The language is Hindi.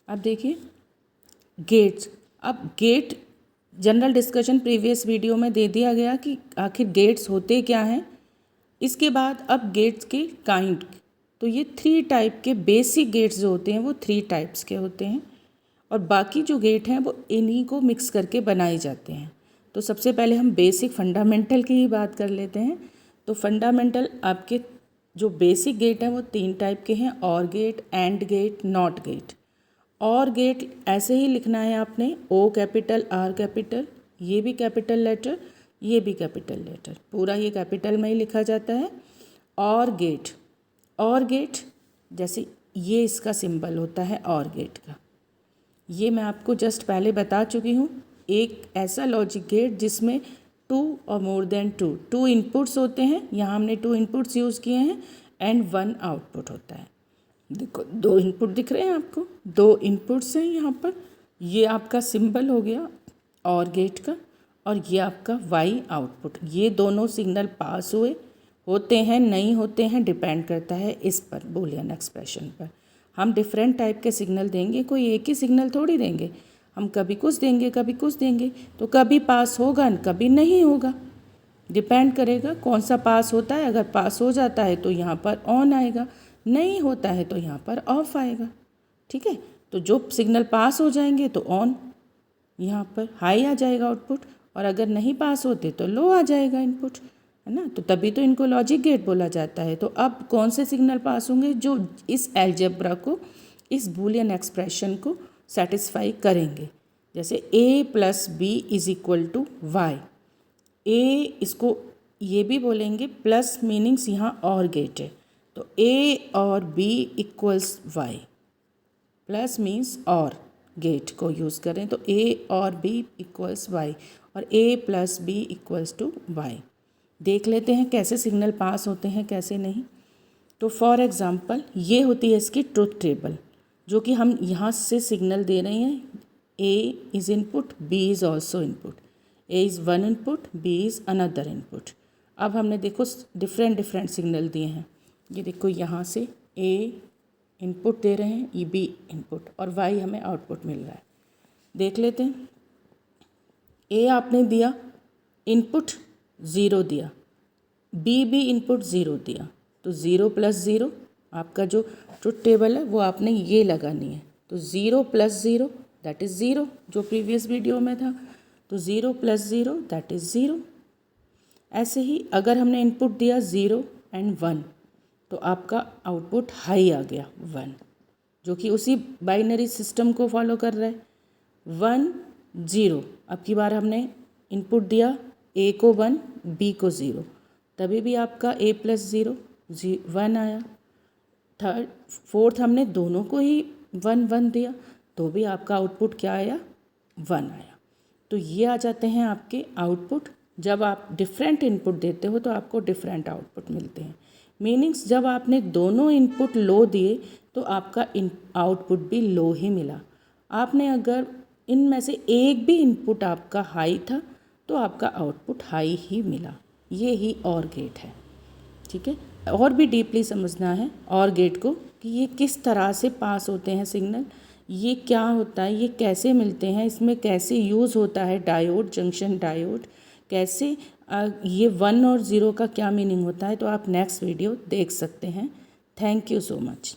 अब देखिए गेट्स। अब gate general discussion previous video में दे दिया गया कि आखिर गेट्स होते क्या हैं। इसके बाद अब गेट्स के काइंड, तो ये 3 टाइप के बेसिक गेट्स जो होते हैं वो 3 टाइप्स के होते हैं और बाकी जो गेट हैं वो इन्हीं को मिक्स करके बनाए जाते हैं। तो सबसे पहले हम बेसिक फंडामेंटल की ही बात कर लेते हैं। तो फंडामेंटल आपके जो बेसिक गेट हैं वो 3 टाइप के हैं, और gate, and gate, not gate. और गेट ऐसे ही लिखना है आपने, ओ कैपिटल, आर कैपिटल, ये भी कैपिटल लेटर, ये भी कैपिटल लेटर, पूरा ये कैपिटल में ही लिखा जाता है। और गेट, और गेट जैसे ये इसका सिंबल होता है और गेट का, ये मैं आपको जस्ट पहले बता चुकी हूँ। एक ऐसा लॉजिक गेट जिसमें 2 और मोर देन 2 इनपुट्स होते हैं, यहाँ हमने 2 इनपुट्स यूज़ किए हैं एंड 1 आउटपुट होता है। देखो 2 इनपुट दिख रहे हैं आपको, 2 इनपुट्स हैं यहाँ पर। ये आपका सिंबल हो गया और गेट का, और ये आपका वाई आउटपुट। ये दोनों सिग्नल पास हुए, होते हैं नहीं होते हैं डिपेंड करता है इस पर, बूलियन एक्सप्रेशन पर। हम डिफरेंट टाइप के सिग्नल देंगे, कोई एक ही सिग्नल थोड़ी देंगे, हम कभी कुछ देंगे कभी कुछ देंगे, तो कभी पास होगा कभी नहीं होगा, डिपेंड करेगा कौन सा पास होता है। अगर पास हो जाता है तो यहाँ पर ऑन आएगा, नहीं होता है तो यहाँ पर ऑफ आएगा। ठीक है, तो जो सिग्नल पास हो जाएंगे तो ऑन, यहाँ पर हाई आ जाएगा आउटपुट, और अगर नहीं पास होते तो लो आ जाएगा इनपुट, है ना। तो तभी तो इनको लॉजिक गेट बोला जाता है। तो अब कौन से सिग्नल पास होंगे जो इस अलजेब्रा को, इस बूलियन एक्सप्रेशन को सेटिस्फाई करेंगे। जैसे a plus b is equal to y, a इसको ये भी बोलेंगे प्लस, मीनिंग्स यहाँ और गेट है, तो a और b equals Y, plus means और गेट को यूज़ करें तो a और b इक्वल्स वाई, और a plus B equals to Y. देख लेते हैं कैसे सिग्नल पास होते हैं कैसे नहीं। तो फॉर एग्ज़ाम्पल ये होती है इसकी ट्रुथ टेबल, जो कि हम यहाँ से सिग्नल दे रहे हैं, a is input, b is also input, a is one input, b is another input. अब हमने देखो डिफरेंट सिग्नल दिए हैं, ये देखो यहाँ से a इनपुट दे रहे हैं, ये b इनपुट, और y हमें आउटपुट मिल रहा है। देख लेते हैं, a आपने दिया इनपुट 0 दिया, b भी इनपुट 0 दिया, तो 0 प्लस 0 आपका जो ट्रुथ टेबल है वो आपने ये लगानी है। तो 0 प्लस 0 दैट इज़ 0, जो प्रीवियस वीडियो में था, तो 0 प्लस 0 दैट इज़ 0। ऐसे ही अगर हमने इनपुट दिया 0 एंड 1, तो आपका आउटपुट हाई आ गया 1, जो कि उसी बाइनरी सिस्टम को फॉलो कर रहा है। 1 0, अब की बार हमने इनपुट दिया a को 1, b को 0, तभी भी आपका a प्लस 0 1 आया। थर्ड फोर्थ हमने दोनों को ही 1 1 दिया, तो भी आपका आउटपुट क्या आया, 1 आया। तो ये आ जाते हैं आपके आउटपुट। जब आप डिफरेंट इनपुट देते हो तो आपको डिफरेंट आउटपुट मिलते हैं। मीनिंग्स जब आपने दोनों इनपुट लो दिए तो आपका आउटपुट भी लो ही मिला। आपने अगर इनमें से एक भी इनपुट आपका हाई था तो आपका आउटपुट हाई ही मिला। ये ही और गेट है। ठीक है, और भी डीपली समझना है और गेट को कि ये किस तरह से पास होते हैं सिग्नल, ये क्या होता है, ये कैसे मिलते हैं, इसमें कैसे यूज़ होता है डायोड, जंक्शन डायोड, कैसे ये 1 और 0 का क्या मीनिंग होता है, तो आप नेक्स्ट वीडियो देख सकते हैं। Thank you so much.